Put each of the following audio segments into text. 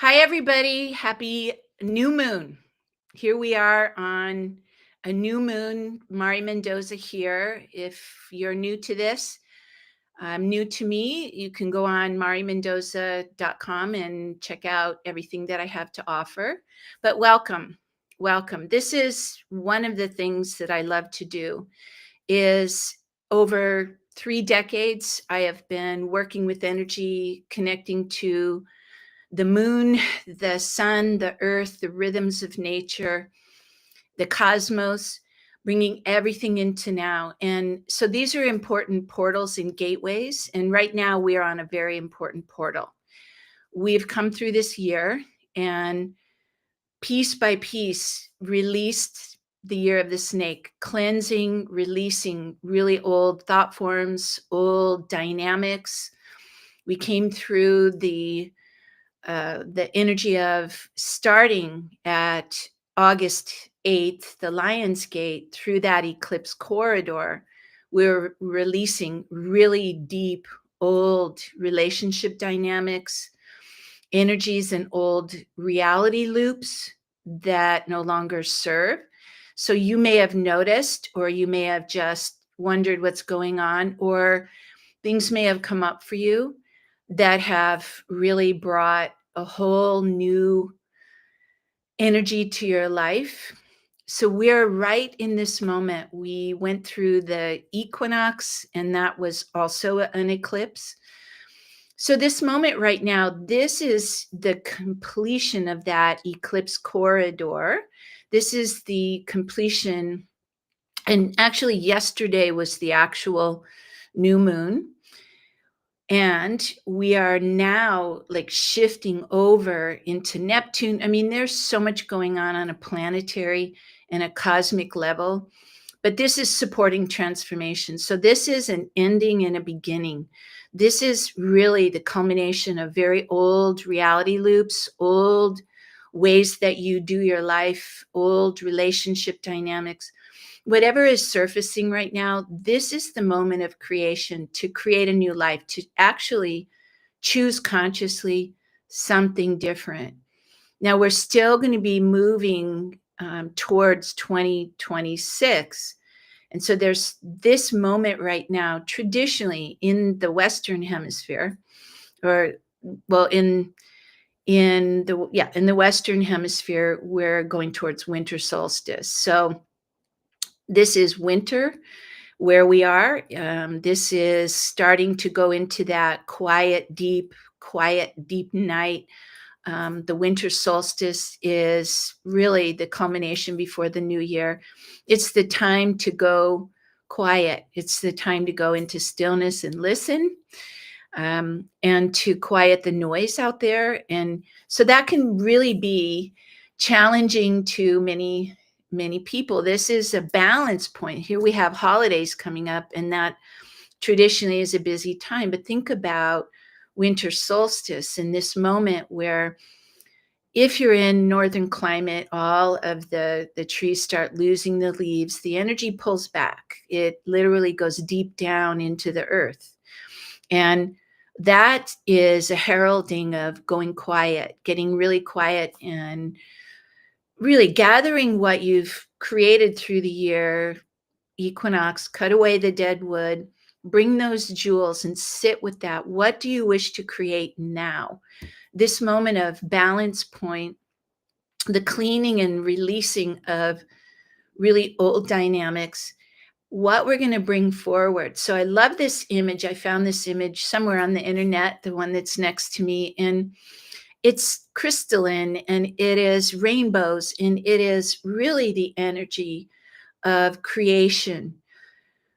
Hi, everybody. Happy new moon. Here we are on a new moon. Mari Mendoza here. If you're new to this, new to me, you can go on marimendoza.com and check out everything that I have to offer. But welcome. Welcome. This is one of the things that I love to do is over 3 decades I have been working with energy, connecting to the moon, the sun, the earth, the rhythms of nature, the cosmos, bringing everything into now. And so these are important portals and gateways. And right now we are on a very important portal. We've come through this year and piece by piece released the year of the snake, cleansing, releasing really old thought forms, old dynamics. We came through the energy of starting at August 8th, the Lion's Gate, through that eclipse corridor. We're releasing really deep, old relationship dynamics, energies, and old reality loops that no longer serve. So you may have noticed, or you may have just wondered what's going on, or things may have come up for you that have really brought a whole new energy to your life. So we're right in this moment. We went through the equinox, and that was also an eclipse. So this moment right now, this is the completion of that eclipse corridor. This is the completion. And actually, yesterday was the actual new moon. And we are now like shifting over into Neptune. I mean, there's so much going on a planetary and a cosmic level, but this is supporting transformation. So this is an ending and a beginning. This is really the culmination of very old reality loops, old ways that you do your life, old relationship dynamics. Whatever is surfacing right now, this is the moment of creation to create a new life, to actually choose consciously something different. Now, we're still going to be moving towards 2026. And so there's this moment right now, traditionally in the Western Hemisphere, or well, in the Western Hemisphere, we're going towards winter solstice. So this is winter where we are. This is starting to go into that quiet, deep night. The winter solstice is really the culmination before the new year. It's the time to go quiet. It's the time to go into stillness and listen, and to quiet the noise out there. And so that can really be challenging to many people. This is a balance point. Here we have holidays coming up, and that traditionally is a busy time. But think about winter solstice in this moment where, if you're in northern climate, all of the trees start losing the leaves. The energy pulls back. It literally goes deep down into the earth. And that is a heralding of going quiet, getting really quiet, and really gathering what you've created through the year, equinox, cut away the dead wood, bring those jewels and sit with that. What do you wish to create now? This moment of balance point, the cleaning and releasing of really old dynamics, what we're going to bring forward. So I love this image. I found this image somewhere on the internet, the one that's next to me, and it's crystalline, and it is rainbows, and it is really the energy of creation,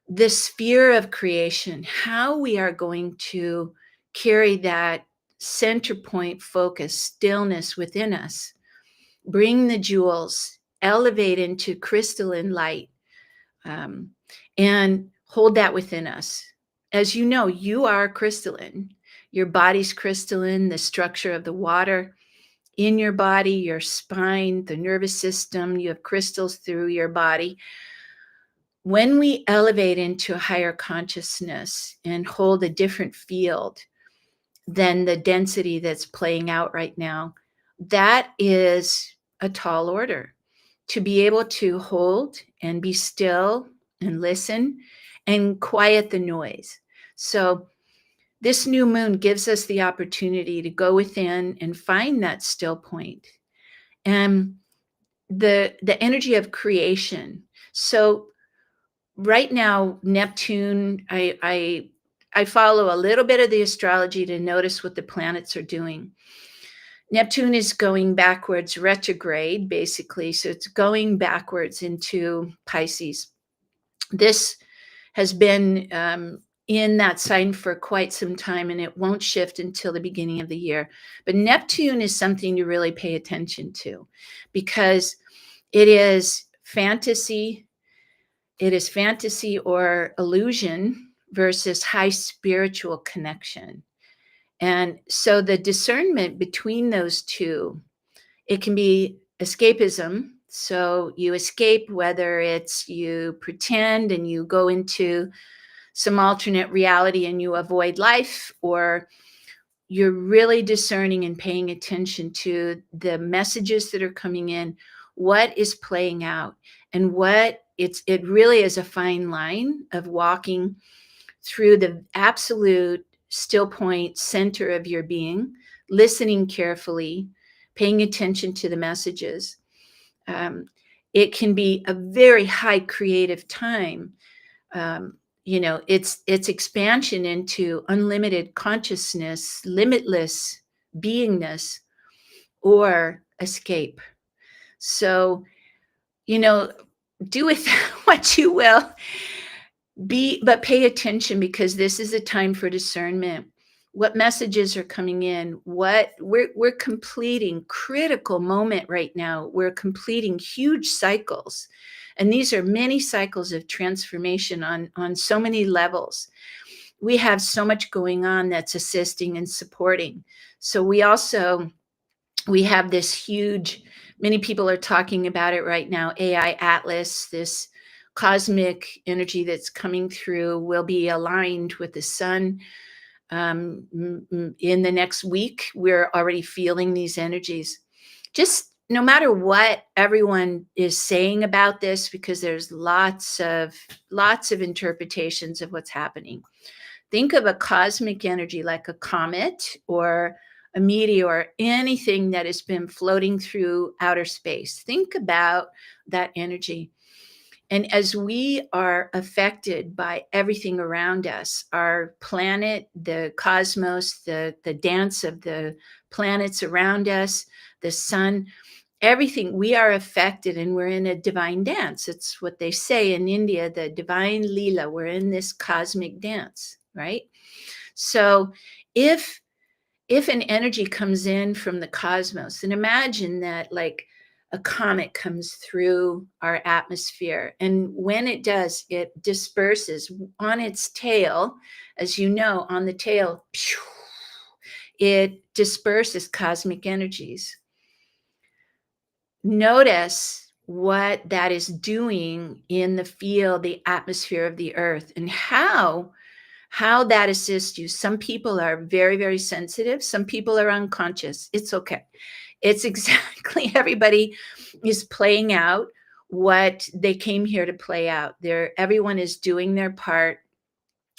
the sphere of creation, how we are going to carry that center point focus, stillness within us, bring the jewels, elevate into crystalline light, um, and hold that within us. As you know, you are crystalline. Your body's crystalline, the structure of the water in your body, your spine, the nervous system, you have crystals through your body. When we elevate into a higher consciousness and hold a different field than the density that's playing out right now, that is a tall order to be able to hold and be still and listen and quiet the noise. So this new moon gives us the opportunity to go within and find that still point and the energy of creation. So right now, Neptune, I follow a little bit of the astrology to notice what the planets are doing. Neptune is going backwards, retrograde, basically. So it's going backwards into Pisces. This has been in that sign for quite some time, and it won't shift until the beginning of the year. But Neptune is something to really pay attention to because it is fantasy. It is fantasy or illusion versus high spiritual connection. And so the discernment between those two, it can be escapism. So you escape, whether it's you pretend and you go into some alternate reality and you avoid life, or you're really discerning and paying attention to the messages that are coming in, what is playing out, and it really is a fine line of walking through the absolute still point center of your being, listening carefully, paying attention to the messages. Um, it can be a very high creative time. It's expansion into unlimited consciousness, limitless beingness, or escape. So, you know, do with what you will. But pay attention, because this is a time for discernment. What messages are coming in? What we're completing critical moment right now. We're completing huge cycles. And these are many cycles of transformation on so many levels. We have so much going on that's assisting and supporting. So we have this huge, many people are talking about it right now, AI Atlas, this cosmic energy that's coming through will be aligned with the sun. In the next week, we're already feeling these energies. Just no matter what everyone is saying about this, because there's lots of interpretations of what's happening. Think of a cosmic energy like a comet or a meteor, anything that has been floating through outer space. Think about that energy. And as we are affected by everything around us, our planet, the cosmos, the dance of the planets around us, the sun, everything, we are affected, and we're in a divine dance. It's what they say in India, the divine Leela. We're in this cosmic dance, right? So if an energy comes in from the cosmos, and imagine that like a comet comes through our atmosphere, and when it does, it disperses on its tail. As you know, on the tail, it disperses cosmic energies. Notice what that is doing in the field, the atmosphere of the earth, and how that assists you. Some people are very, very sensitive. Some people are unconscious. It's okay. It's exactly, everybody is playing out what they came here to play out. Everyone is doing their part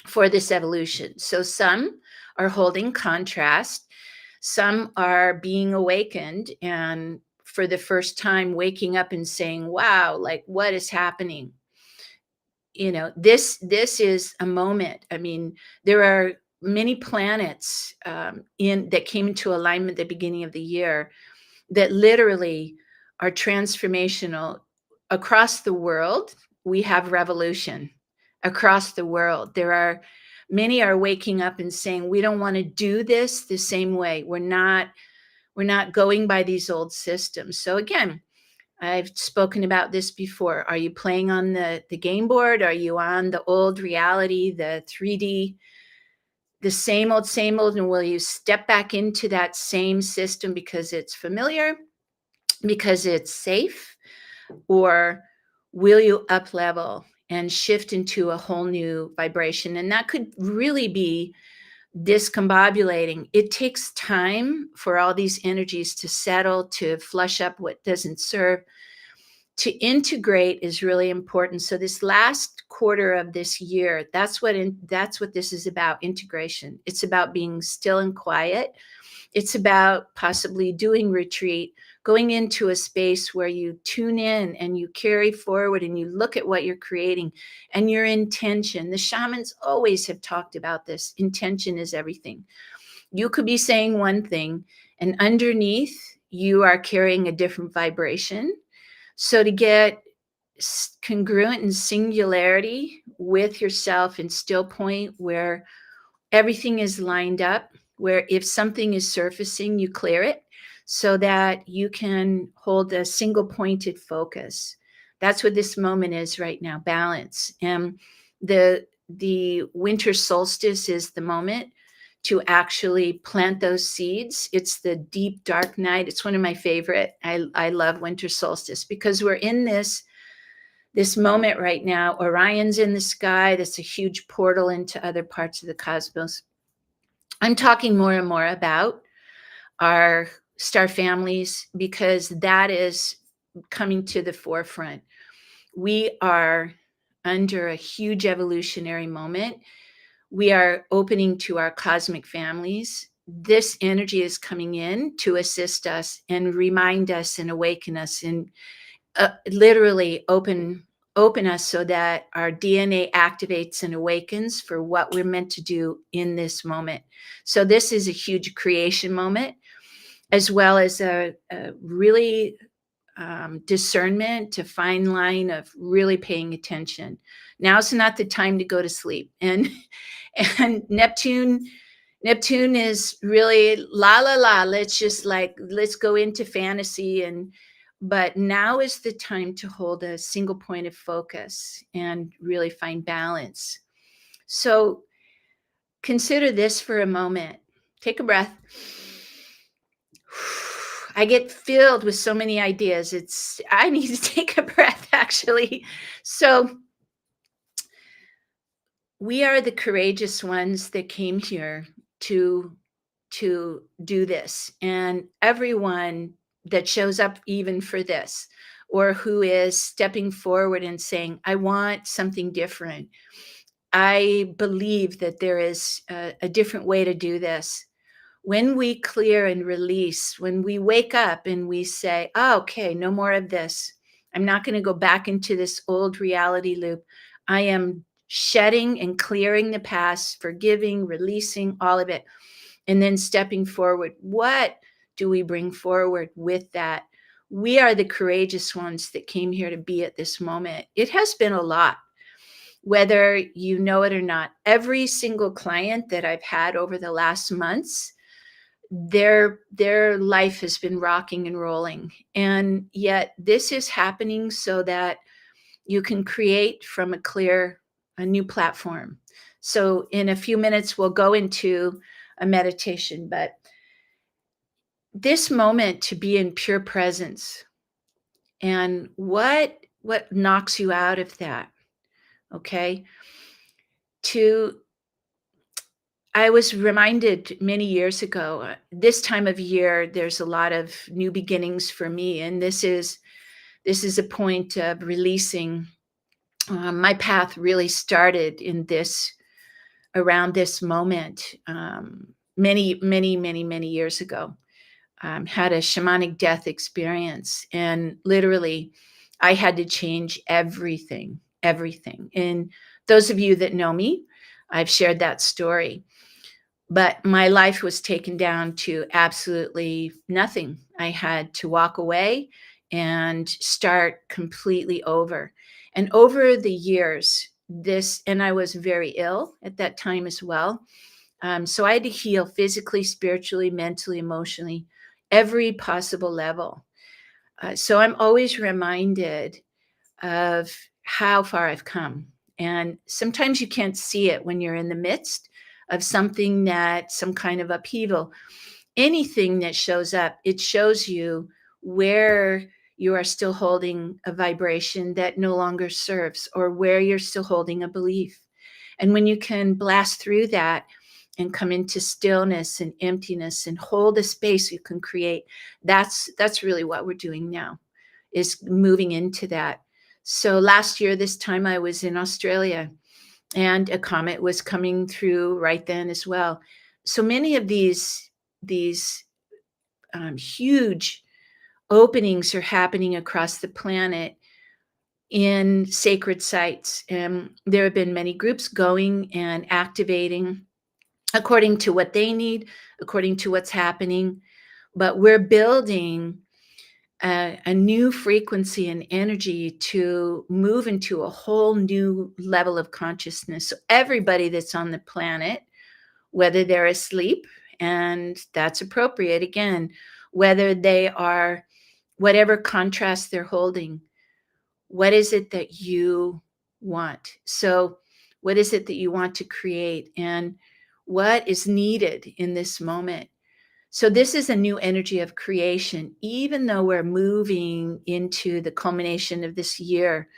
for this evolution. So some are holding contrast. Some are being awakened and for the first time waking up and saying, wow, like what is happening? This is a moment. I mean, there are many planets in that came into alignment at the beginning of the year that literally are transformational across the world. We have revolution across the world. Many are waking up and saying, we don't want to do this the same way. We're not going by these old systems. So again, I've spoken about this before. Are you playing on the game board? Are you on the old reality, the 3D, the same old, and will you step back into that same system because it's familiar, because it's safe, or will you up level and shift into a whole new vibration? And that could really be discombobulating. It takes time for all these energies to settle, to flush up what doesn't serve. To integrate is really important. So this last quarter of this year, that's what this is about, integration. It's about being still and quiet. It's about possibly doing retreat, going into a space where you tune in and you carry forward and you look at what you're creating and your intention. The shamans always have talked about this. Intention is everything. You could be saying one thing, and underneath, you are carrying a different vibration. So to get congruent and singularity with yourself in still point where everything is lined up, where if something is surfacing, you clear it so that you can hold a single pointed focus. That's what this moment is right now, balance. And the winter solstice is the moment to actually plant those seeds. It's the deep dark night. It's one of my favorite. I love winter solstice because we're in this moment right now. Orion's in the sky. That's a huge portal into other parts of the cosmos. I'm talking more and more about our star families because that is coming to the forefront. We are under a huge evolutionary moment. We are opening to our cosmic families. This energy is coming in to assist us and remind us and awaken us and literally open us so that our DNA activates and awakens for what we're meant to do in this moment. So this is a huge creation moment, as well as a really discernment, a fine line of really paying attention. Now's not the time to go to sleep. And Neptune is really la la la. Let's go into fantasy, but now is the time to hold a single point of focus and really find balance. So consider this for a moment. Take a breath. I get filled with so many ideas. I need to take a breath, actually. So we are the courageous ones that came here to do this. And everyone that shows up even for this, or who is stepping forward and saying, I want something different. I believe that there is a different way to do this. When we clear and release, when we wake up and we say, oh, okay, no more of this. I'm not going to go back into this old reality loop. I am shedding and clearing the past, forgiving, releasing all of it, and then stepping forward. What do we bring forward with that? We are the courageous ones that came here to be at this moment. It has been a lot, whether you know it or not. Every single client that I've had over the last months, their life has been rocking and rolling. And yet this is happening so that you can create from a new platform. So in a few minutes, we'll go into a meditation, but this moment to be in pure presence and what knocks you out of that, okay? I was reminded many years ago, this time of year, there's a lot of new beginnings for me. And this is a point of releasing. My path really started around this moment, many, many, many, many years ago. Had a shamanic death experience, and literally I had to change everything. And those of you that know me, I've shared that story. But my life was taken down to absolutely nothing. I had to walk away and start completely over. And over the years, and I was very ill at that time as well. So I had to heal physically, spiritually, mentally, emotionally, every possible level. So I'm always reminded of how far I've come. And sometimes you can't see it when you're in the midst of some kind of upheaval. Anything that shows up, it shows you where you are still holding a vibration that no longer serves, or where you're still holding a belief. And when you can blast through that and come into stillness and emptiness and hold a space you can create. That's really what we're doing now, is moving into that. So last year, this time I was in Australia and a comet was coming through right then as well. So many of these huge openings are happening across the planet in sacred sites. And there have been many groups going and activating according to what they need, according to what's happening. But we're building a new frequency and energy to move into a whole new level of consciousness. So everybody that's on the planet, whether they're asleep, and that's appropriate again, whether they are, whatever contrast they're holding, what is it that you want? So, what is it that you want to create? And what is needed in this moment? So, this is a new energy of creation. Even though we're moving into the culmination of this year,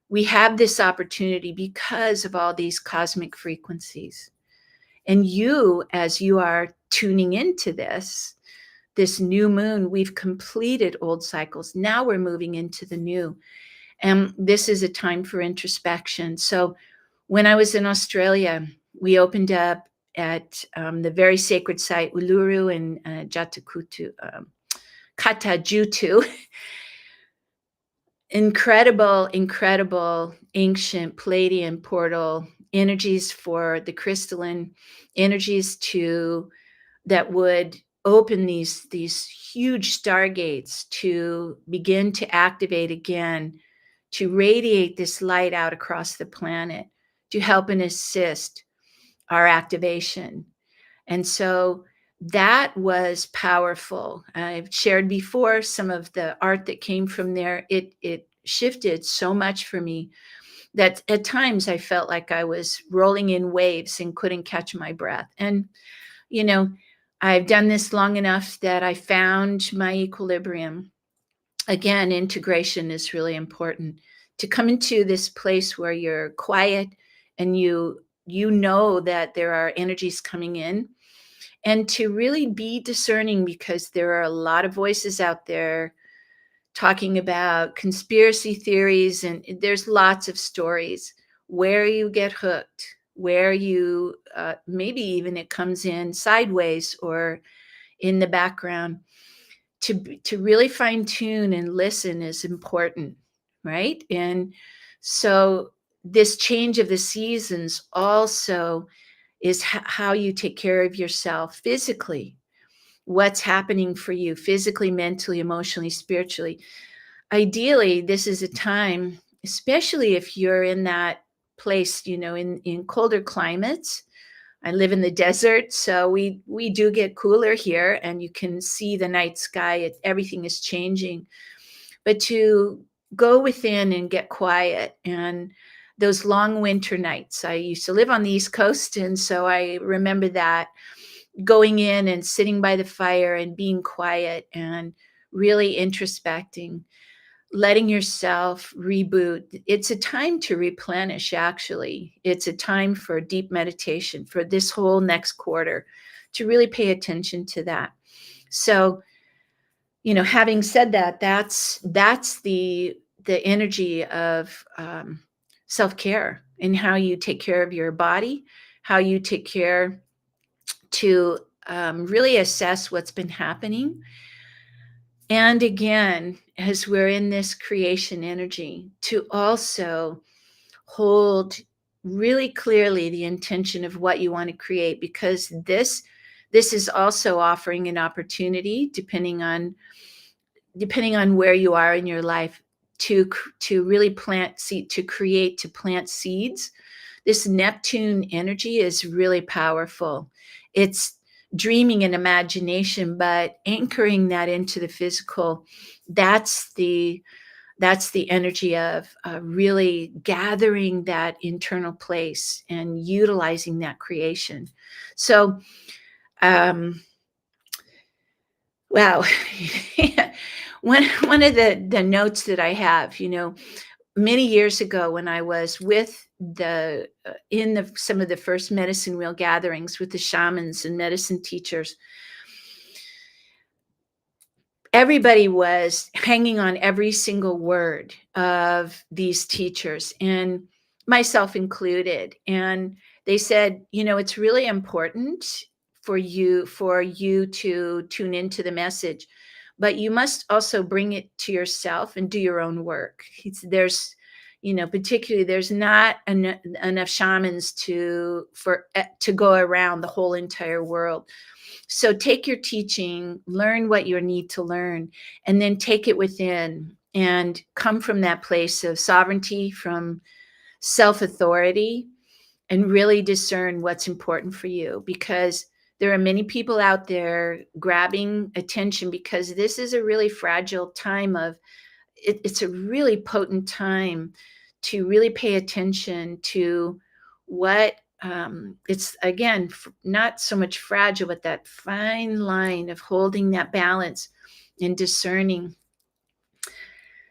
we have this opportunity because of all these cosmic frequencies. And you, as you are tuning into this new moon, we've completed old cycles. Now we're moving into the new. And this is a time for introspection. So when I was in Australia, we opened up at the very sacred site, Uluru and Katajutu. Incredible ancient Palladian portal energies for the crystalline energies to that would open these huge stargates to begin to activate again, to radiate this light out across the planet, to help and assist our activation. And so that was powerful. I've shared before some of the art that came from there. It shifted so much for me that at times I felt like I was rolling in waves and couldn't catch my breath. And, you know, I've done this long enough that I found my equilibrium. Again, integration is really important, to come into this place where you're quiet and you know that there are energies coming in, and to really be discerning, because there are a lot of voices out there talking about conspiracy theories, and there's lots of stories where you get hooked, where you maybe even it comes in sideways or in the background. To really fine tune and listen is important, right? And so this change of the seasons also is how you take care of yourself physically. What's happening for you physically, mentally, emotionally, spiritually? Ideally, this is a time, especially if you're in that place, in colder climates. I live in the desert, so we do get cooler here, and you can see the night sky. Everything is changing. But to go within and get quiet, and those long winter nights. I used to live on the East Coast, and so I remember that, going in and sitting by the fire and being quiet and really introspecting, letting yourself reboot. It's a time to replenish, actually. It's a time for deep meditation for this whole next quarter, to really pay attention to that. So, having said that, that's the energy of self-care, and how you take care of your body, how you take care to really assess what's been happening. And again, as we're in this creation energy, to also hold really clearly the intention of what you want to create, because this is also offering an opportunity, depending on where you are in your life, to really plant seed, to plant seeds. This Neptune energy is really powerful. It's dreaming and imagination, but anchoring that into the physical. That's the energy of really gathering that internal place and utilizing that creation. So, wow. One of the notes that I have, many years ago when I was with the in the some of the first medicine wheel gatherings with the shamans and medicine teachers, everybody was hanging on every single word of these teachers, and myself included. And they said, it's really important for you to tune into the message, but you must also bring it to yourself and do your own work. There's particularly there's not enough shamans to go around the whole entire world. So take your teaching, learn what you need to learn, and then take it within and come from that place of sovereignty, from self authority, and really discern what's important for you, because there are many people out there grabbing attention, because this is a really fragile time of it's a really potent time to really pay attention to what it's again not so much fragile, but that fine line of holding that balance and discerning.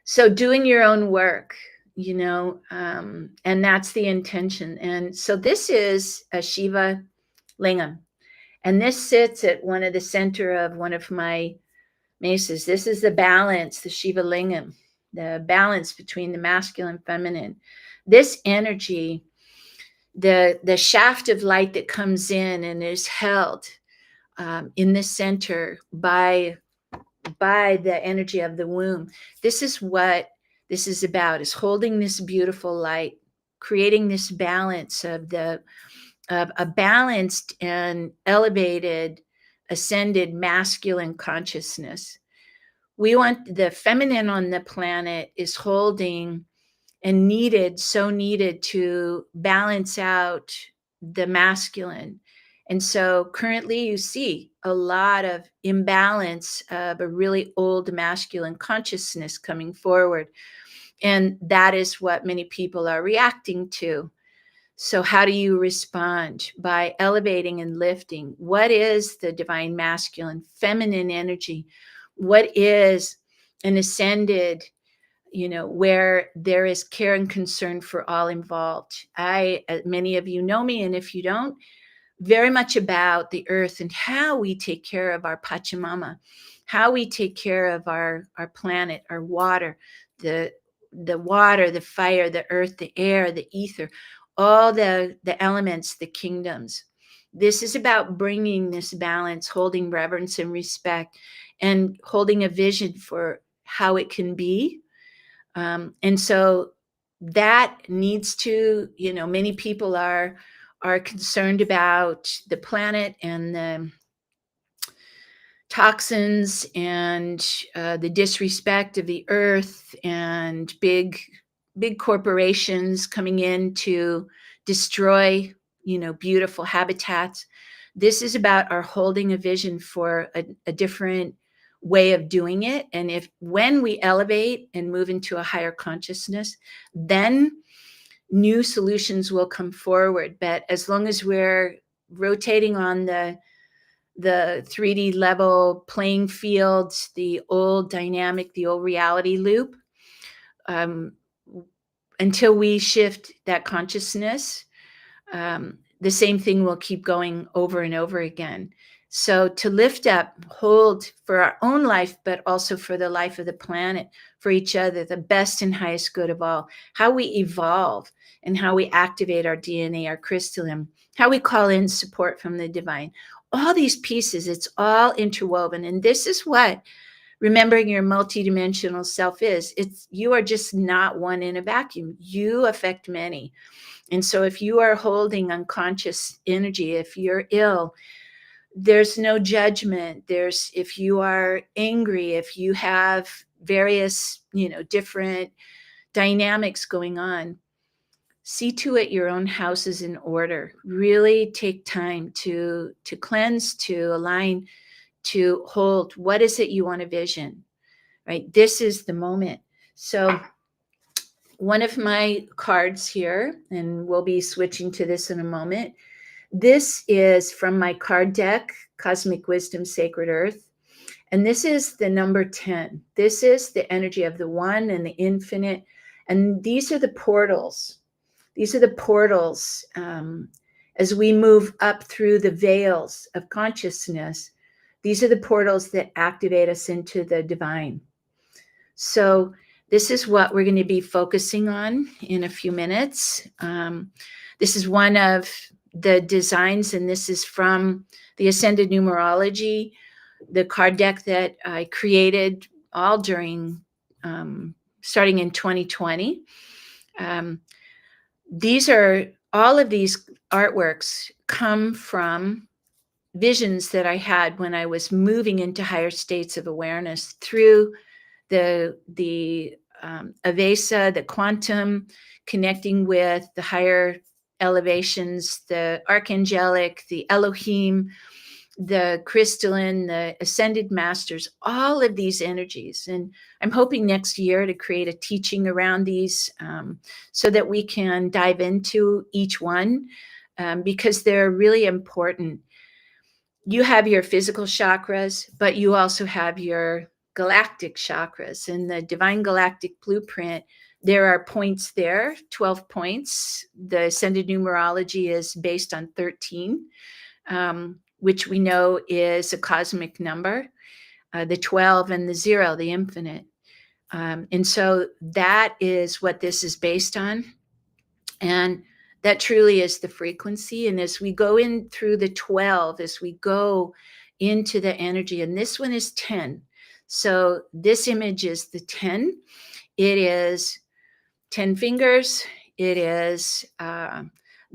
So doing your own work, and that's the intention. And so this is a Shiva lingam, and this sits at one of the center of one of my mesas. This is the balance, the Shiva lingam, the balance between the masculine and feminine. This energy, the shaft of light that comes in and is held in the center by the energy of the womb. This is what this is about: is holding this beautiful light, creating this balance of a balanced and elevated, ascended masculine consciousness. We want the feminine on the planet is holding and so needed to balance out the masculine. And so currently you see a lot of imbalance of a really old masculine consciousness coming forward. And that is what many people are reacting to. So how do you respond? By elevating and lifting. What is the divine masculine, feminine energy? What is an ascended, where there is care and concern for all involved? Many of you know me, and if you don't, very much about the earth and how we take care of our Pachamama, how we take care of our planet, our water, the water, the fire, the earth, the air, the ether, all the elements, the kingdoms. This is about bringing this balance, holding reverence and respect, and holding a vision for how it can be. And so that needs to, many people are concerned about the planet and the toxins and the disrespect of the earth, and big corporations coming in to destroy, beautiful habitats. This is about our holding a vision for a different way of doing it. And when we elevate and move into a higher consciousness, then new solutions will come forward. But as long as we're rotating on the 3D level playing field, the old dynamic, the old reality loop, until we shift that consciousness, the same thing will keep going over and over again. So to lift up, hold for our own life, but also for the life of the planet, for each other, the best and highest good of all, how we evolve and how we activate our DNA, our crystalline, how we call in support from the divine. All these pieces, it's all interwoven. And this is what remembering your multidimensional self is. You are just not one in a vacuum. You affect many. And so if you are holding unconscious energy, if you're ill, there's no judgment. If you are angry, if you have various, different dynamics going on, see to it your own house is in order. Really take time to cleanse, to align, to hold. What is it you want to vision, right? This is the moment. So one of my cards here, and we'll be switching to this in a moment. This is from my card deck, Cosmic Wisdom, Sacred Earth. And this is the number 10. This is the energy of the one and the infinite. And these are the portals. These are the portals as we move up through the veils of consciousness. These are the portals that activate us into the divine. So this is what we're going to be focusing on in a few minutes. This is one of the designs, and this is from the Ascended Numerology, the card deck that I created all during starting in 2020. All of these artworks come from visions that I had when I was moving into higher states of awareness through the Avesa, the quantum, connecting with the higher elevations, the archangelic, the Elohim, the crystalline, the ascended masters, all of these energies. And I'm hoping next year to create a teaching around these so that we can dive into each one because they're really important. You have your physical chakras, but you also have your galactic chakras. In the Divine Galactic Blueprint, there are points there, 12 points. The Ascended Numerology is based on 13. Which we know is a cosmic number, the 12 and the 0, the infinite. And so that is what this is based on. And that truly is the frequency. And as we go in through the 12, as we go into the energy, and this one is 10. So this image is the 10. It is 10 fingers. It is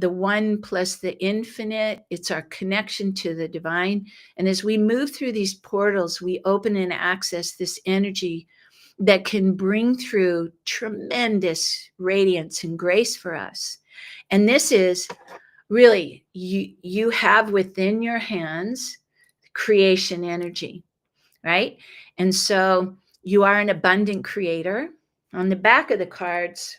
the one plus the infinite. It's our connection to the divine. And as we move through these portals, we open and access this energy that can bring through tremendous radiance and grace for us. And this is really, you have within your hands creation energy, right? And so you are an abundant creator. On the back of the cards,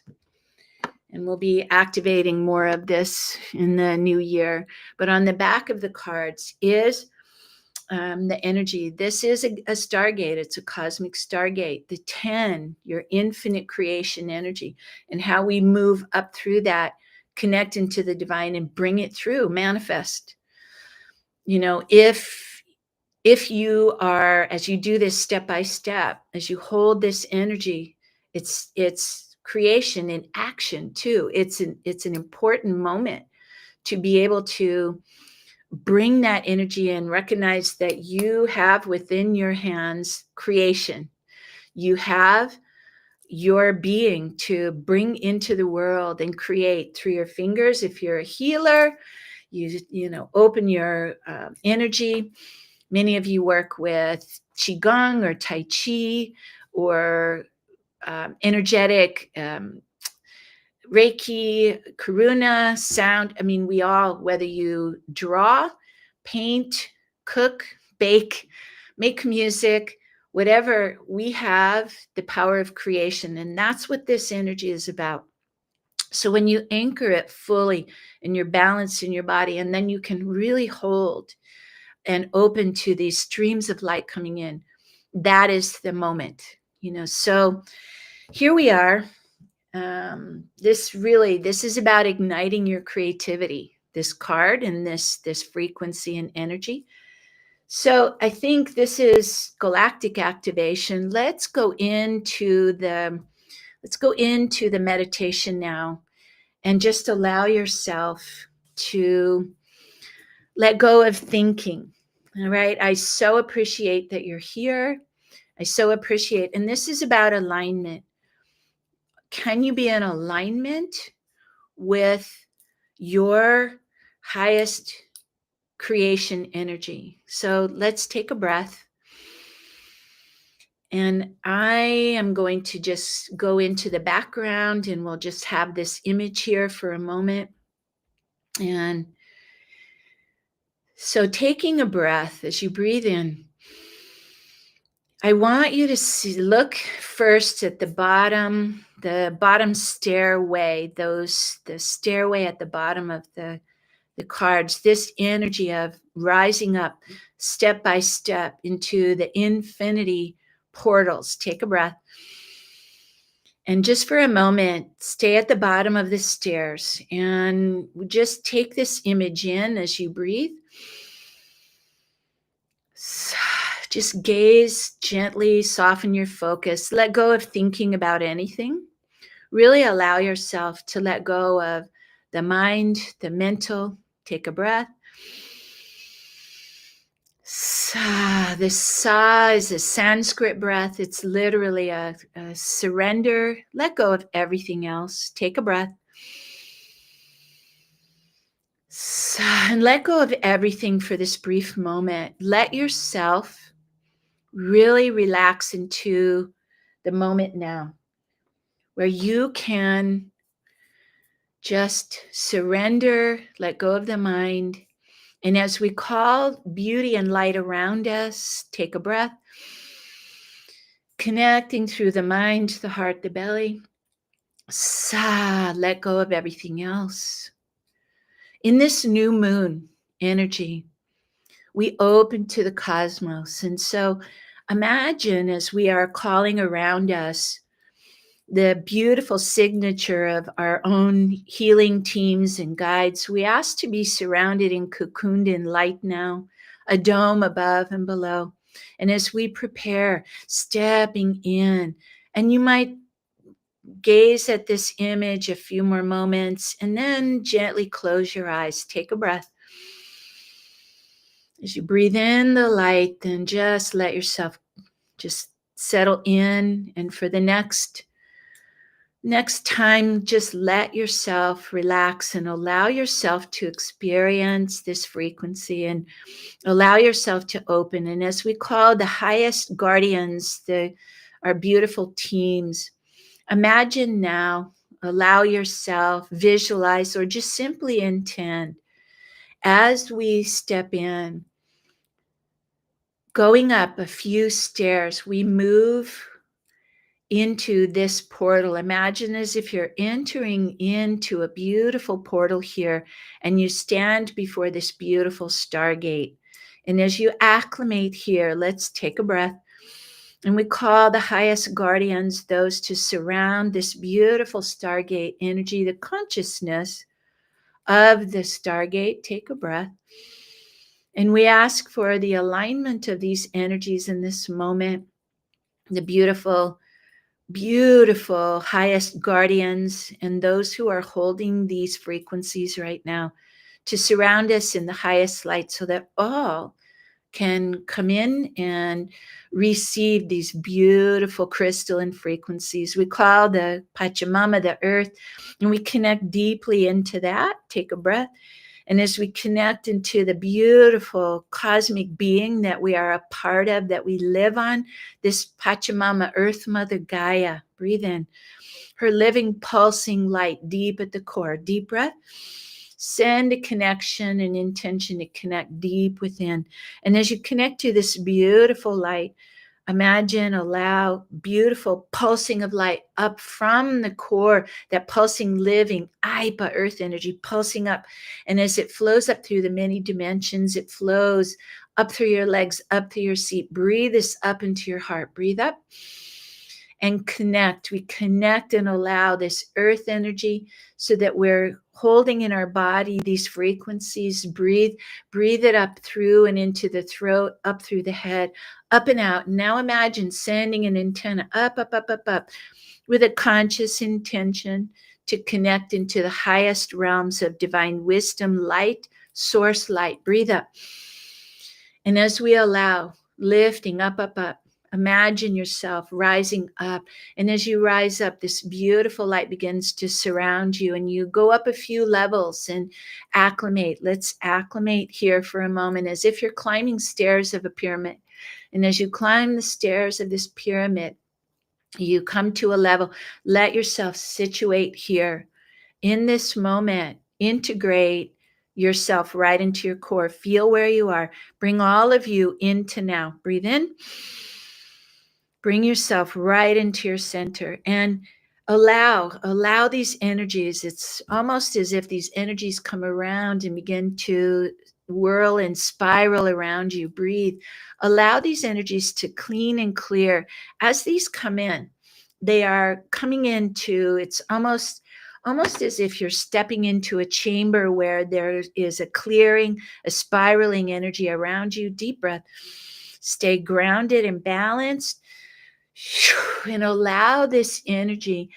and we'll be activating more of this in the new year. But on the back of the cards is the energy. This is a stargate. It's a cosmic stargate. The 10, your infinite creation energy, and how we move up through that, connect into the divine and bring it through, manifest. You know, if you are, as you do this step by step, as you hold this energy, it's creation in action too. It's an important moment to be able to bring that energy in, recognize that you have within your hands creation. You have your being to bring into the world and create through your fingers. If you're a healer, you know, open your energy. Many of you work with Qigong or Tai Chi or energetic Reiki, Karuna, sound. I mean, we all, whether you draw, paint, cook, bake, make music, whatever, we have the power of creation. And that's what this energy is about. So when you anchor it fully and you're balanced in your body, and then you can really hold and open to these streams of light coming in, that is the moment, you know. So here we are. This is about igniting your creativity, this card and this frequency and energy. So I think this is galactic activation. Let's go into the meditation now, and just allow yourself to let go of thinking. All right. I so appreciate that you're here. I so appreciate, and this is about alignment. Can you be in alignment with your highest creation energy? So let's take a breath. And I am going to just go into the background, and we'll just have this image here for a moment. And so taking a breath, as you breathe in, I want you to look first at the bottom stairway, the stairway at the bottom of the cards, this energy of rising up step by step into the infinity portals. Take a breath. And just for a moment, stay at the bottom of the stairs and just take this image in as you breathe. Just gaze gently, soften your focus, let go of thinking about anything. Really allow yourself to let go of the mind, the mental. Take a breath. Sa. This sa is a Sanskrit breath. It's literally a surrender. Let go of everything else. Take a breath. Sa. And let go of everything for this brief moment. Let yourself really relax into the moment now, where you can just surrender, let go of the mind. And as we call beauty and light around us, take a breath, connecting through the mind, the heart, the belly. Sa, let go of everything else. In this new moon energy, we open to the cosmos. And so imagine as we are calling around us the beautiful signature of our own healing teams and guides, we ask to be surrounded and cocooned in light now, a dome above and below. And as we prepare, stepping in, and you might gaze at this image a few more moments and then gently close your eyes. Take a breath. As you breathe in the light, then just let yourself just settle in. And for the next time, just let yourself relax and allow yourself to experience this frequency and allow yourself to open. And as we call the highest guardians, our beautiful teams, imagine now, allow yourself, visualize, or just simply intend as we step in, going up a few stairs, we move into this portal. Imagine as if you're entering into a beautiful portal here and you stand before this beautiful stargate. And as you acclimate here, let's take a breath. And we call the highest guardians, those to surround this beautiful stargate energy, the consciousness of the stargate. Take a breath. And we ask for the alignment of these energies in this moment, the beautiful highest guardians and those who are holding these frequencies right now to surround us in the highest light so that all can come in and receive these beautiful crystalline frequencies. We call the Pachamama the earth, and we connect deeply into that. Take a breath. And as we connect into the beautiful cosmic being that we are a part of, that we live on, this Pachamama, Earth Mother Gaia, breathe in. Her living, pulsing light deep at the core. Deep breath. Send a connection and intention to connect deep within. And as you connect to this beautiful light, imagine, allow beautiful pulsing of light up from the core, that pulsing, living, Aipa, earth energy, pulsing up. And as it flows up through the many dimensions, it flows up through your legs, up through your seat. Breathe this up into your heart. Breathe up and connect. We connect and allow this earth energy so that we're holding in our body these frequencies. Breathe it up through and into the throat, up through the head, up and out. Now imagine sending an antenna up, up, up, up, up with a conscious intention to connect into the highest realms of divine wisdom, light, source light. Breathe up. And as we allow, lifting up, up, up, imagine yourself rising up. And as you rise up, this beautiful light begins to surround you and you go up a few levels and acclimate. Let's acclimate here for a moment as if you're climbing stairs of a pyramid. And as you climb the stairs of this pyramid, you come to a level. Let yourself situate here in this moment. Integrate yourself right into your core. Feel where you are. Bring all of you into now. Breathe in. Bring yourself right into your center and allow these energies. It's almost as if these energies come around and begin to whirl and spiral around you. Breathe. Allow these energies to clean and clear as these come in. they are coming into, it's almost as if you're stepping into a chamber where there is a clearing, a spiraling energy around you. Deep breath. Stay grounded and balanced, and allow this energy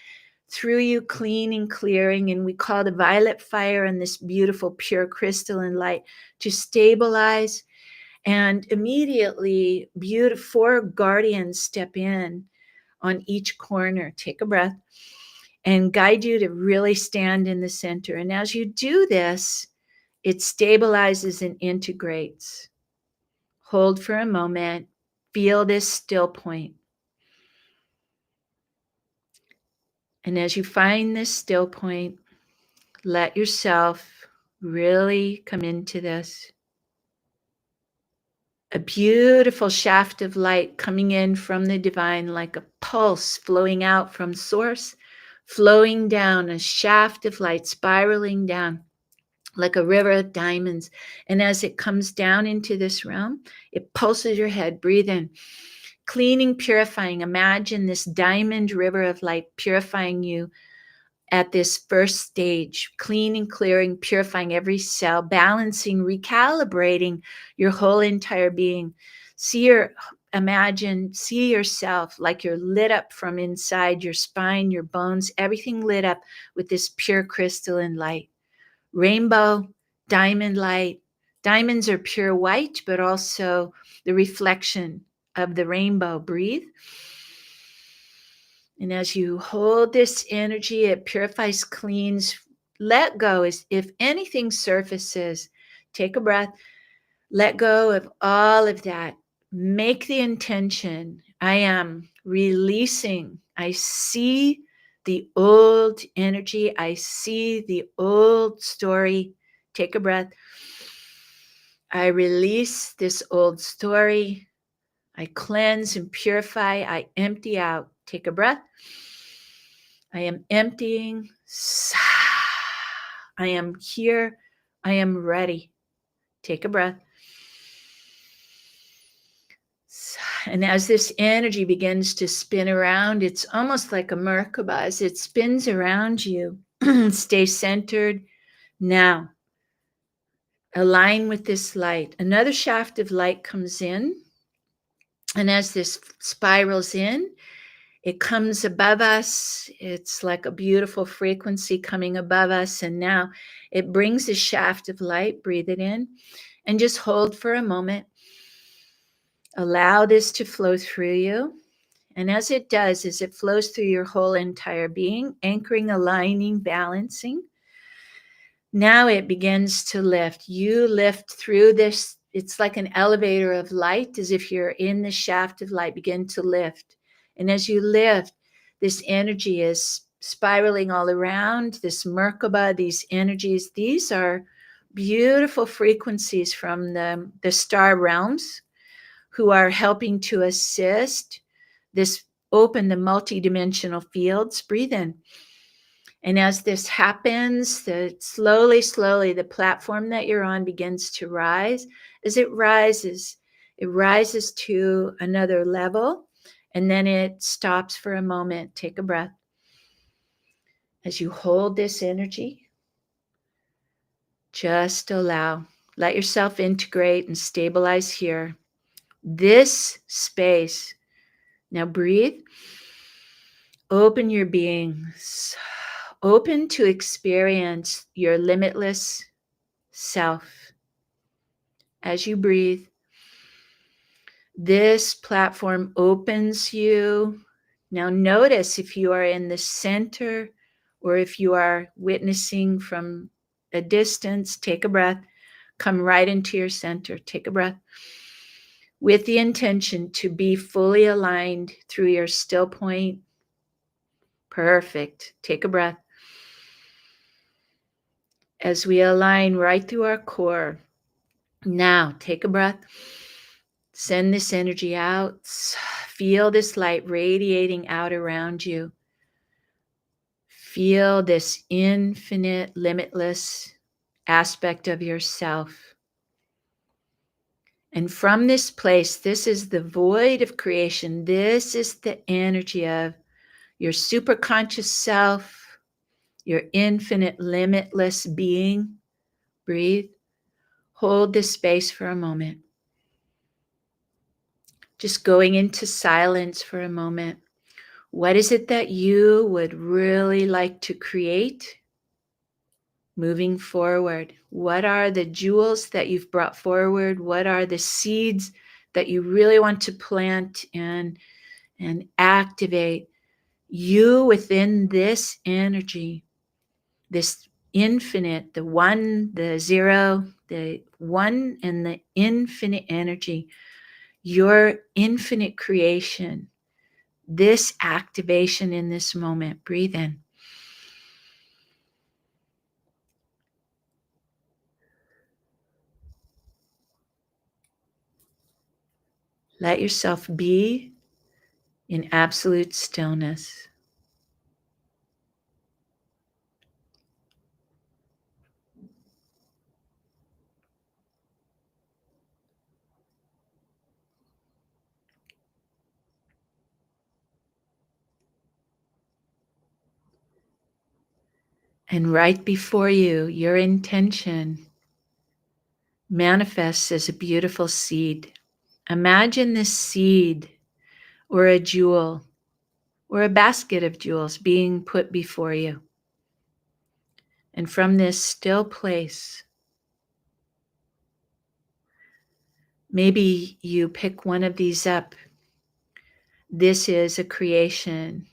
through you, cleaning, clearing, and we call the violet fire and this beautiful pure crystalline light to stabilize. And immediately, beautiful 4 guardians step in on each corner. Take a breath and guide you to really stand in the center. And as you do this, it stabilizes and integrates. Hold for a moment. Feel this still point. And as you find this still point, let yourself really come into this. A beautiful shaft of light coming in from the divine, like a pulse flowing out from source, flowing down, a shaft of light spiraling down like a river of diamonds. And as it comes down into this realm, it pulses your head. Breathe in. Cleaning, purifying. Imagine this diamond river of light purifying you at this first stage, cleaning, clearing, purifying every cell, balancing, recalibrating your whole entire being. See yourself like you're lit up from inside, your spine, your bones, everything lit up with this pure crystalline light. Rainbow, diamond light. Diamonds are pure white, but also the reflection of the rainbow. Breathe. And as you hold this energy, it purifies, cleans. Let go. As if anything surfaces, take a breath. Let go of all of that. Make the intention. I am releasing. I see the old energy. I see the old story. Take a breath. I release this old story. I cleanse and purify. I empty out. Take a breath. I am emptying. I am here. I am ready. Take a breath. And as this energy begins to spin around, it's almost like a Merkaba. As it spins around you, stay centered. Now, align with this light. Another shaft of light comes in. And as this spirals in, it comes above us. It's like a beautiful frequency coming above us. And now it brings a shaft of light. Breathe it in and just hold for a moment. Allow this to flow through you. And as it does, as it flows through your whole entire being, anchoring, aligning, balancing, now it begins to lift. You lift through this. It's like an elevator of light, as if you're in the shaft of light, begin to lift. And as you lift, this energy is spiraling all around, this Merkaba, these energies. These are beautiful frequencies from the star realms who are helping to assist this open the multidimensional fields. Breathe in. And as this happens, slowly, the platform that you're on begins to rise. As it rises to another level, and then it stops for a moment. Take a breath. As you hold this energy, just allow. Let yourself integrate and stabilize here. This space. Now breathe. Open your being. Open to experience your limitless self. As you breathe, this platform opens you. Now notice if you are in the center or if you are witnessing from a distance. Take a breath. Come right into your center. Take a breath. With the intention to be fully aligned through your still point. Perfect. Take a breath. As we align right through our core. Now, take a breath. Send this energy out. Feel this light radiating out around you. Feel this infinite, limitless aspect of yourself. And from this place, this is the void of creation. This is the energy of your super conscious self, your infinite, limitless being. Breathe. Hold this space for a moment. Just going into silence for a moment. What is it that you would really like to create moving forward? What are the jewels that you've brought forward? What are the seeds that you really want to plant and activate you within this energy, this infinite, the one, the zero, the one and the infinite energy, your infinite creation, this activation in this moment. Breathe in. Let yourself be in absolute stillness. And right before you, your intention manifests as a beautiful seed. Imagine this seed or a jewel or a basket of jewels being put before you. And from this still place, maybe you pick one of these up. This is a creation.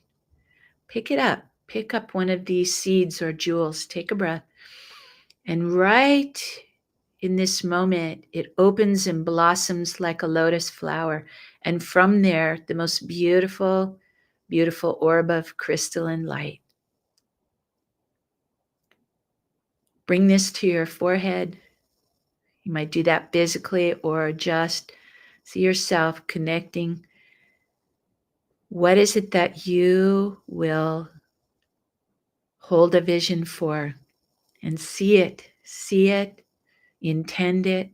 Pick it up. Pick up one of these seeds or jewels. Take a breath. And right in this moment, it opens and blossoms like a lotus flower. And from there, the most beautiful, beautiful orb of crystalline light. Bring this to your forehead. You might do that physically or just see yourself connecting. What is it that you will hold a vision for? And see it, intend it.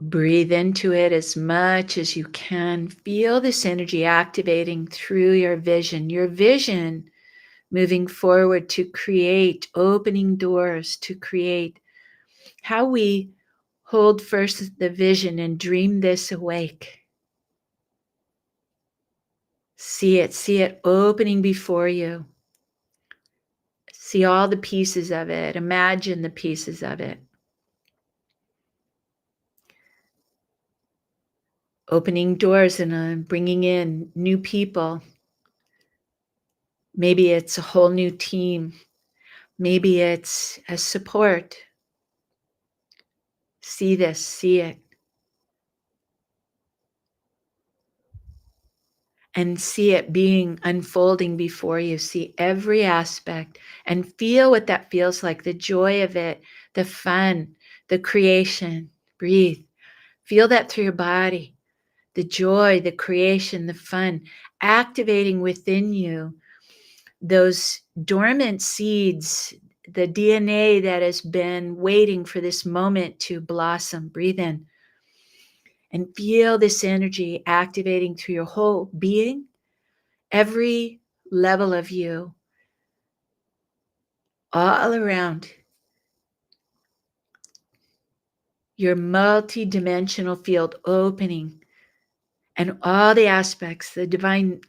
Breathe into it as much as you can. Feel this energy activating through your vision moving forward to create, opening doors to create. How we hold first the vision and dream this awake. See it opening before you. See all the pieces of it. Imagine the pieces of it. Opening doors and bringing in new people. Maybe it's a whole new team. Maybe it's a support. See this, see it. And see it being unfolding before you. See every aspect and feel what that feels like, the joy of it, the fun, the creation. Breathe. Feel that through your body, the joy, the creation, the fun, activating within you those dormant seeds, the DNA that has been waiting for this moment to blossom. Breathe in and feel this energy activating through your whole being, every level of you, all around. Your multi-dimensional field opening and all the aspects, the divine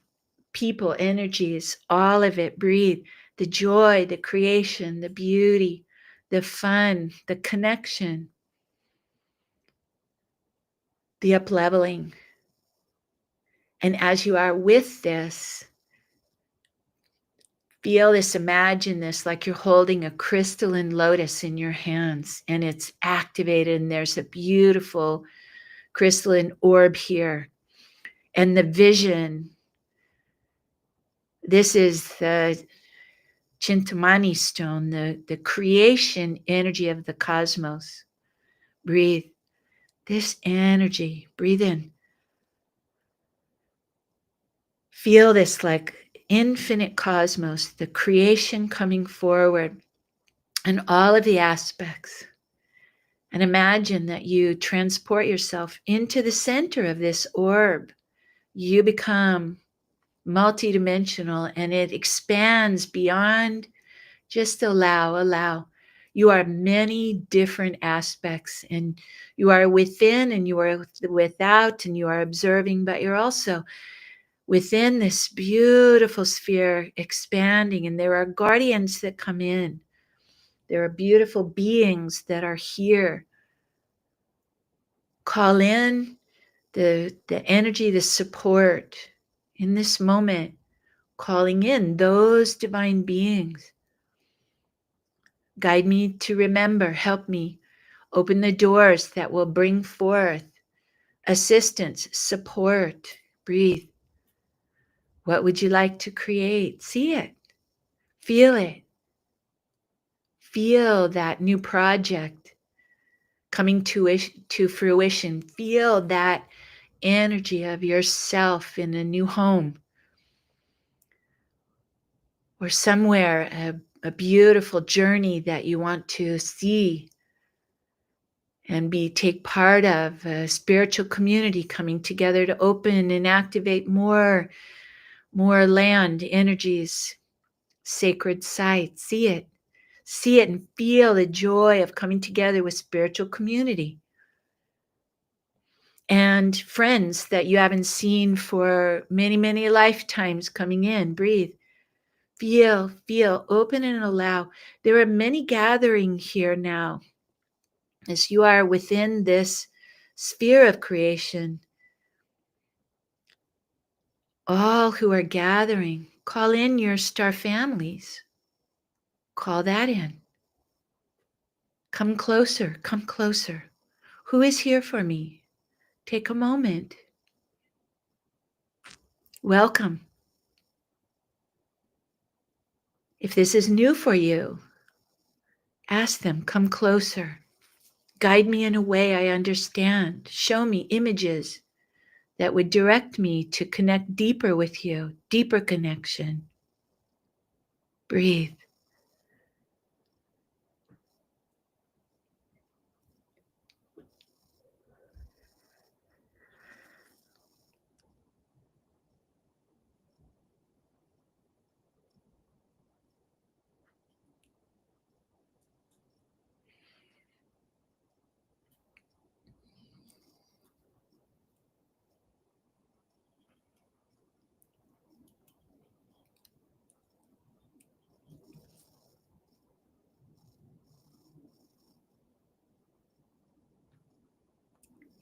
people, energies, all of it. Breathe. The joy, the creation, the beauty, the fun, the connection, the up-leveling. And as you are with this, feel this, imagine this like you're holding a crystalline lotus in your hands and it's activated and there's a beautiful crystalline orb here. And the vision, this is the Chintamani stone, the creation energy of the cosmos. Breathe. This energy, breathe in. Feel this like infinite cosmos, the creation coming forward, and all of the aspects. And imagine that you transport yourself into the center of this orb. You become multidimensional and it expands beyond just allow. You are many different aspects, and you are within and you are without, and you are observing, but you're also within this beautiful sphere expanding. And there are guardians that come in. There are beautiful beings that are here. Call in the energy, the support in this moment, calling in those divine beings. Guide me to remember, help me, open the doors that will bring forth assistance, support. Breathe. What would you like to create? See it, feel it. Feel that new project coming to fruition. Feel that energy of yourself in a new home or somewhere, a beautiful journey that you want to see and take part of, a spiritual community coming together to open and activate more land energies, sacred sites. See it and feel the joy of coming together with spiritual community and friends that you haven't seen for many lifetimes coming in. Breathe. Feel, open and allow. There are many gathering here now as you are within this sphere of creation. All who are gathering, call in your star families. Call that in. Come closer, come closer. Who is here for me? Take a moment. Welcome. If this is new for you, ask them, come closer. Guide me in a way I understand. Show me images that would direct me to connect deeper with you, deeper connection. Breathe.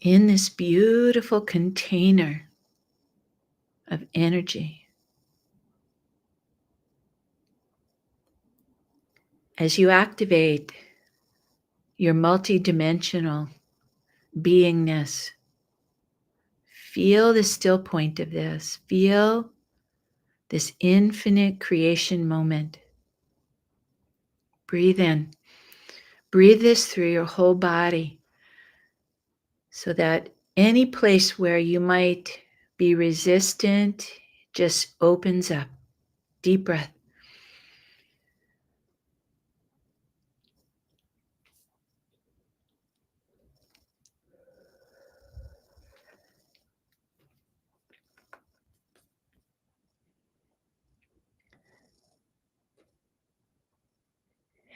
In this beautiful container of energy, as you activate your multidimensional beingness, feel the still point of this. Feel this infinite creation moment. Breathe in. Breathe this through your whole body so that any place where you might be resistant just opens up. Deep breath.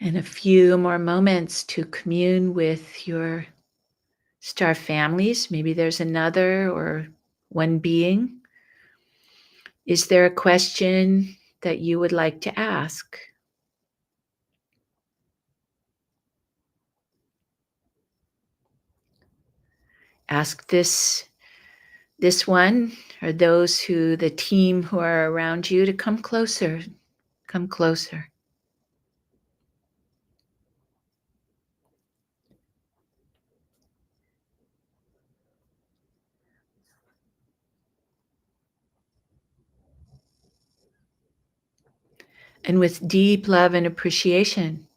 And a few more moments to commune with your star families. Maybe there's another or one being. Is there a question that you would like to ask? Ask this one or those the team who are around you to come closer. Come closer. And with deep love and appreciation,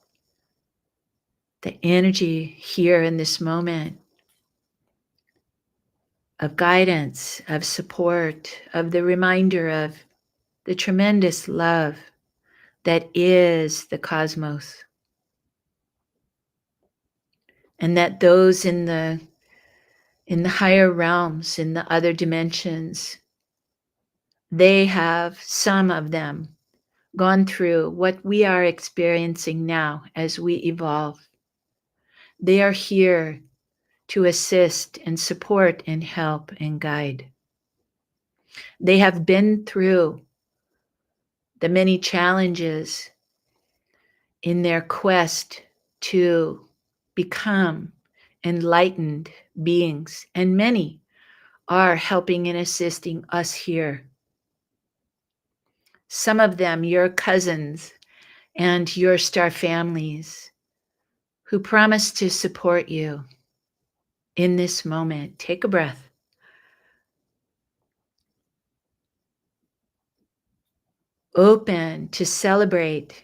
the energy here in this moment of guidance, of support, of the reminder of the tremendous love that is the cosmos, and that those in the higher realms, in the other dimensions, they have, some of them, gone through what we are experiencing now as we evolve. They are here to assist and support and help and guide. They have been through the many challenges in their quest to become enlightened beings, and many are helping and assisting us here. Some of them, your cousins and your star families, who promise to support you in this moment. Take a breath. Open to celebrate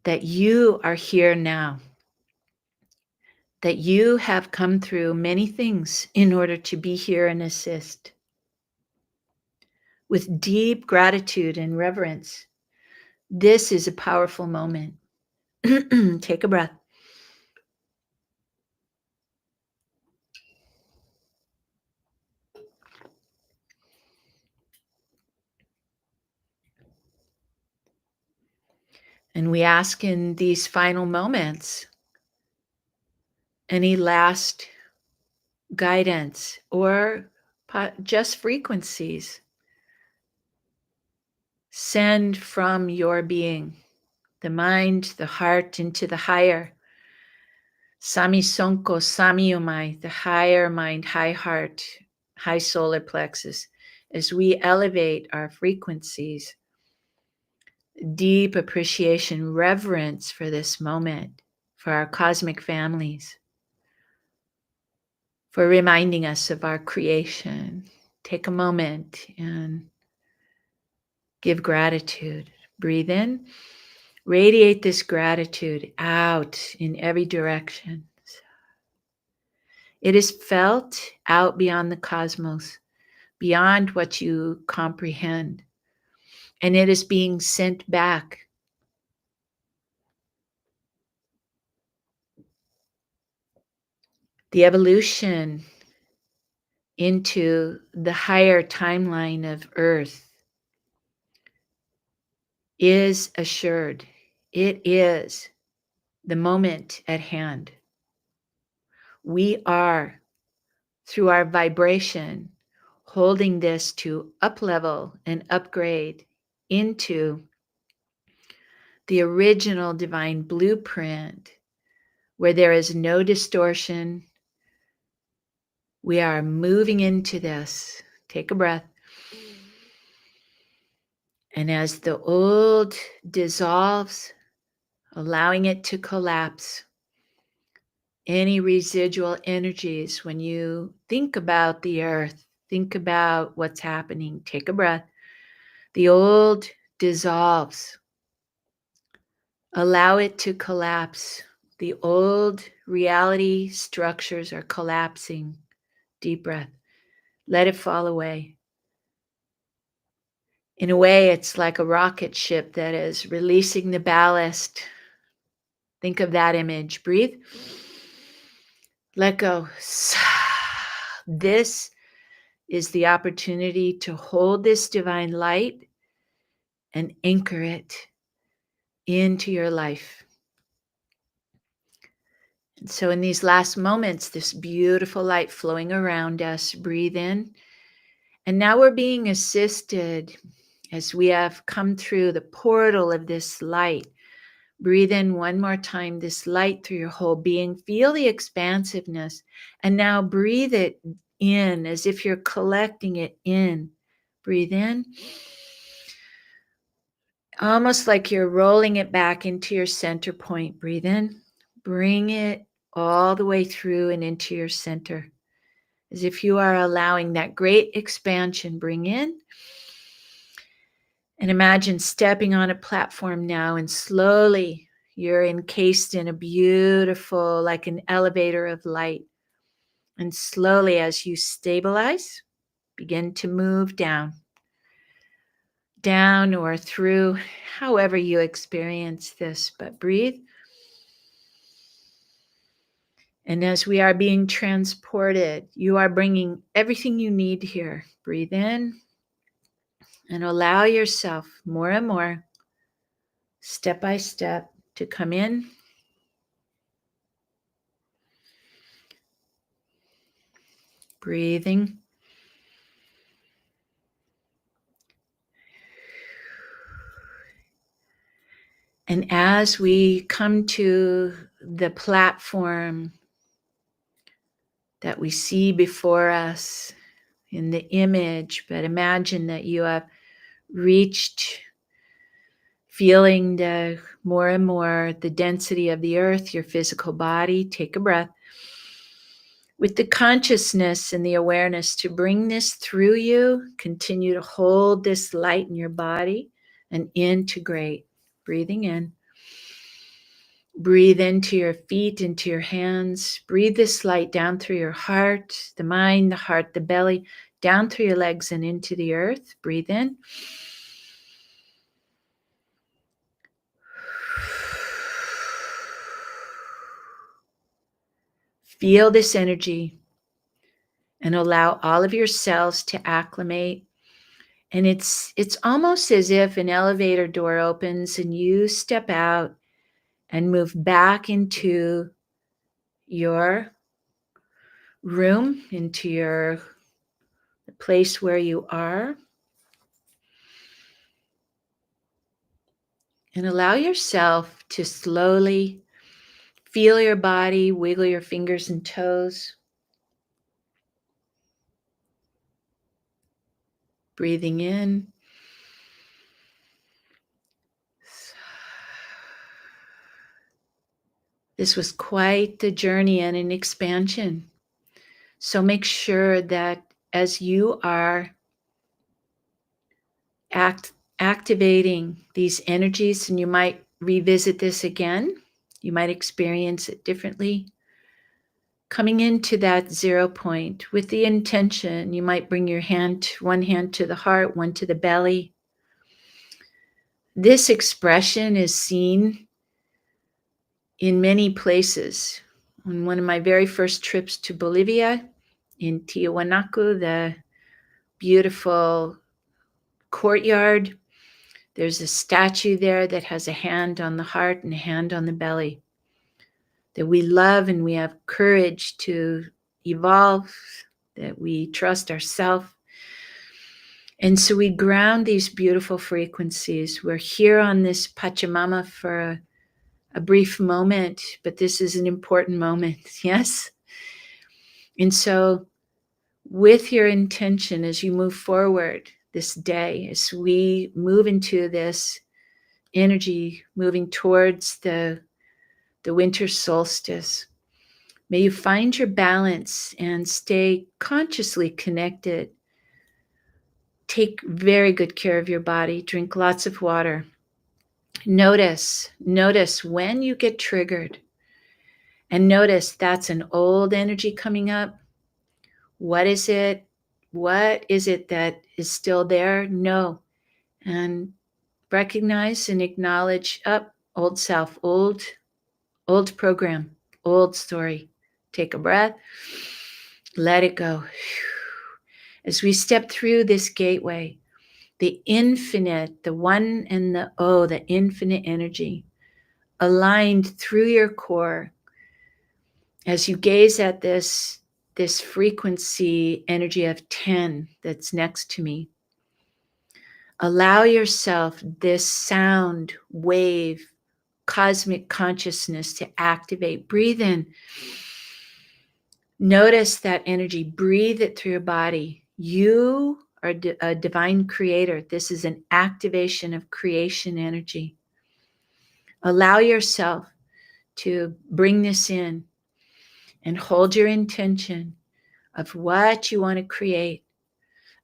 that you are here now, that you have come through many things in order to be here and assist. With deep gratitude and reverence, this is a powerful moment. Take a breath. And we ask in these final moments any last guidance or just frequencies. Send from your being, the mind, the heart, into the higher. Sami Sonko, Sami Umai, the higher mind, high heart, high solar plexus. As we elevate our frequencies, deep appreciation, reverence for this moment, for our cosmic families, for reminding us of our creation. Take a moment and give gratitude. Breathe in. Radiate this gratitude out in every direction. It is felt out beyond the cosmos, beyond what you comprehend. And it is being sent back. The evolution into the higher timeline of Earth is assured. It is the moment at hand. We are, through our vibration, holding this to up-level and upgrade into the original divine blueprint where there is no distortion. We are moving into this. Take a breath. And as the old dissolves, allowing it to collapse, any residual energies, when you think about the earth, think about what's happening, take a breath. The old dissolves. Allow it to collapse. The old reality structures are collapsing. Deep breath. Let it fall away. In a way, it's like a rocket ship that is releasing the ballast. Think of that image. Breathe. Let go. This is the opportunity to hold this divine light and anchor it into your life. And so in these last moments, this beautiful light flowing around us, breathe in. And now we're being assisted as we have come through the portal of this light. Breathe in one more time, this light through your whole being. Feel the expansiveness. And now breathe it in as if you're collecting it in. Breathe in. Almost like you're rolling it back into your center point. Breathe in. Bring it all the way through and into your center. As if you are allowing that great expansion. Bring in. And imagine stepping on a platform now, and slowly you're encased in a beautiful, like an elevator of light. And slowly, as you stabilize, begin to move down down or through, however you experience this, but breathe. And as we are being transported, you are bringing everything you need here. Breathe in and allow yourself more and more, step by step, to come in. Breathing. And as we come to the platform that we see before us in the image, but imagine that you have reached feeling the more and more the density of the earth, your physical body. Take a breath with the consciousness and the awareness to bring this through you. Continue to hold this light in your body and integrate. Breathing in. Breathe into your feet, into your hands. Breathe this light down through your heart, the mind, the heart, the belly, down through your legs and into the earth. Breathe in. Feel this energy and allow all of your cells to acclimate. And it's almost as if an elevator door opens and you step out and move back into your room, into your place where you are. And allow yourself to slowly feel your body, wiggle your fingers and toes. Breathing in. This was quite the journey and an expansion. So make sure that as you are activating these energies, and you might revisit this again, you might experience it differently. Coming into that 0 point with the intention, you might bring your hand, one hand to the heart, one to the belly. This expression is seen in many places. On one of my very first trips to Bolivia, in Tiwanaku, the beautiful courtyard, there's a statue there that has a hand on the heart and a hand on the belly. That we love and we have courage to evolve, that we trust ourselves. And so we ground these beautiful frequencies. We're here on this Pachamama for a brief moment, but this is an important moment, yes? And so with your intention as you move forward this day, as we move into this energy, moving towards the winter solstice, may you find your balance and stay consciously connected. Take very good care of your body. Drink lots of water. Notice when you get triggered, and notice that's an old energy coming up. What is it? What is it that is still there? No. And recognize and acknowledge up, old self, old program, old story. Take a breath. Let it go. As we step through this gateway, the infinite, the one and the O, the infinite energy, aligned through your core, as you gaze at this frequency energy of 10 that's next to me, allow yourself this sound wave, cosmic consciousness to activate. Breathe in. Notice that energy. Breathe it through your body. You are a divine creator. This is an activation of creation energy. Allow yourself to bring this in and hold your intention of what you want to create.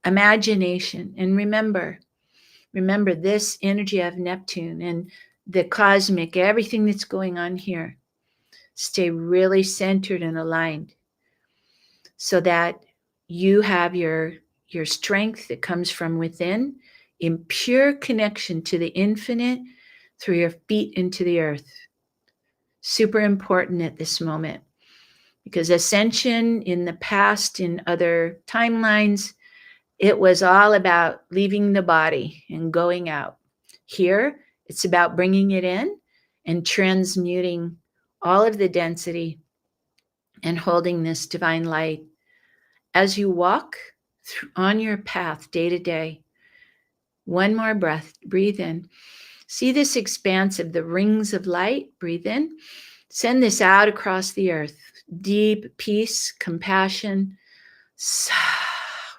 Imagination. And remember this energy of Neptune and the cosmic, everything that's going on here. Stay really centered and aligned so that you have your strength that comes from within. in pure connection to the infinite through your feet into the earth. Super important at this moment, because ascension in the past, in other timelines, it was all about leaving the body and going out. Here, it's about bringing it in and transmuting all of the density and holding this divine light as you walk on your path day to day. One more breath, breathe in. See this expanse of the rings of light, breathe in. Send this out across the earth. Deep peace, compassion,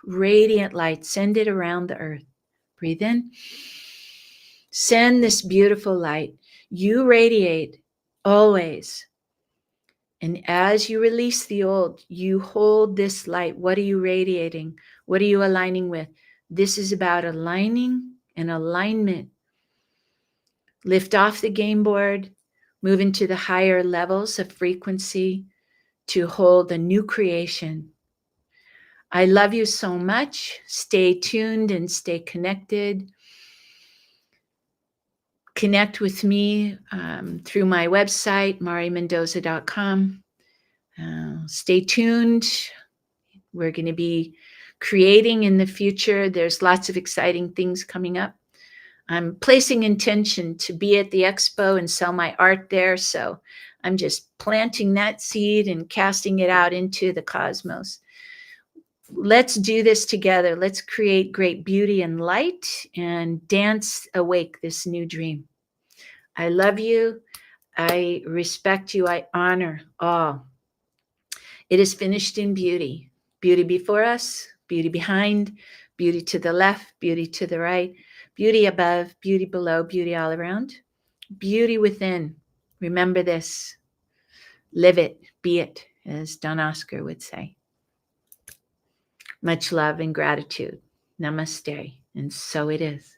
radiant light. Send it around the earth. Breathe in. Send this beautiful light. You radiate always. And as you release the old, you hold this light. What are you radiating? What are you aligning with? This is about aligning and alignment. Lift off the game board, move into the higher levels of frequency to hold a new creation. I love you so much. Stay tuned and stay connected. Connect with me through my website, marimendoza.com. Stay tuned. We're going to be creating in the future. There's lots of exciting things coming up. I'm placing intention to be at the expo and sell my art there. So I'm just planting that seed and casting it out into the cosmos. Let's do this together. Let's create great beauty and light and dance awake this new dream. I love you. I respect you. I honor all. It is finished in beauty. Beauty before us, beauty behind, beauty to the left, beauty to the right, beauty above, beauty below, beauty all around, beauty within. Remember this. Live it, be it, as Don Oscar would say. Much love and gratitude. Namaste. And so it is.